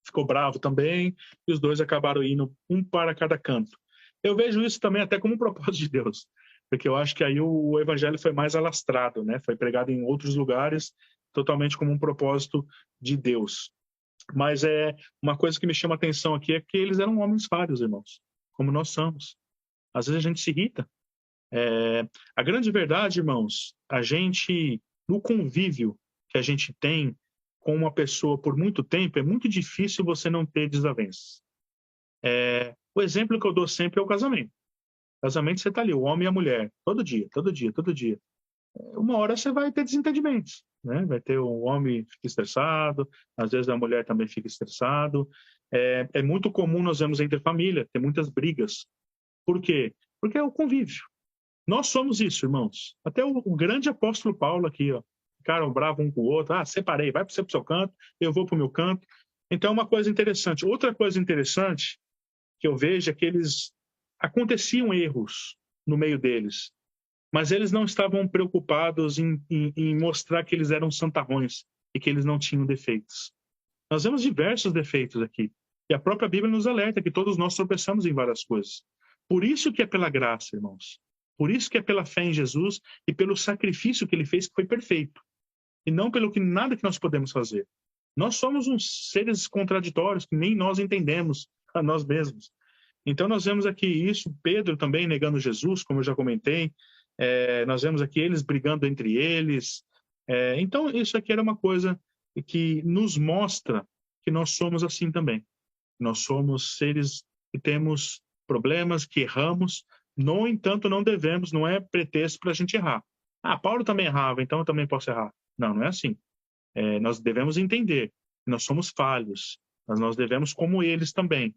ficou bravo também, e os dois acabaram indo um para cada canto. Eu vejo isso também até como um propósito de Deus, porque eu acho que aí o evangelho foi mais alastrado, né? Foi pregado em outros lugares, totalmente como um propósito de Deus. Mas uma coisa que me chama a atenção aqui é que eles eram homens falhos, irmãos, como nós somos. Às vezes a gente se irrita. A grande verdade, irmãos, a gente, no convívio que a gente tem com uma pessoa por muito tempo, é muito difícil você não ter desavenças. O exemplo que eu dou sempre é o casamento. Casamento, você está ali, o homem e a mulher, todo dia, todo dia, todo dia. Uma hora você vai ter desentendimentos, né? Vai ter o homem fica estressado, às vezes a mulher também fica estressado. É muito comum nós vemos entre família, ter muitas brigas. Por quê? Porque é o convívio. Nós somos isso, irmãos. Até o grande apóstolo Paulo aqui, ó, ficaram bravos um com o outro. Separei, vai para o seu canto, eu vou para o meu canto. Então, uma coisa interessante. Outra coisa interessante que eu vejo é que aconteciam erros no meio deles, mas eles não estavam preocupados em mostrar que eles eram santarrões e que eles não tinham defeitos. Nós vemos diversos defeitos aqui. E a própria Bíblia nos alerta que todos nós tropeçamos em várias coisas. Por isso que é pela graça, irmãos. Por isso que é pela fé em Jesus e pelo sacrifício que ele fez, que foi perfeito. E não pelo que nada que nós podemos fazer. Nós somos uns seres contraditórios que nem nós entendemos a nós mesmos. Então nós vemos aqui isso, Pedro também negando Jesus, como eu já comentei. Nós vemos aqui eles brigando entre eles. Então isso aqui era uma coisa que nos mostra que nós somos assim também. Nós somos seres que temos problemas, que erramos. No entanto, não devemos, não é pretexto para a gente errar. Paulo também errava, então eu também posso errar. Não, não é assim. Nós devemos entender que nós somos falhos, mas nós devemos, como eles também,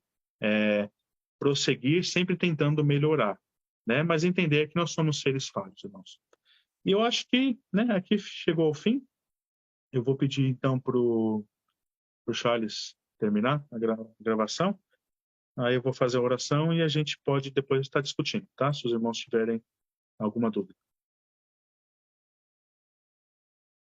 prosseguir sempre tentando melhorar, né? Mas entender que nós somos seres falhos, irmãos. E eu acho que, né, aqui chegou ao fim. Eu vou pedir, então, para o Charles terminar a gravação. Aí eu vou fazer a oração e a gente pode depois estar discutindo, tá? Se os irmãos tiverem alguma dúvida.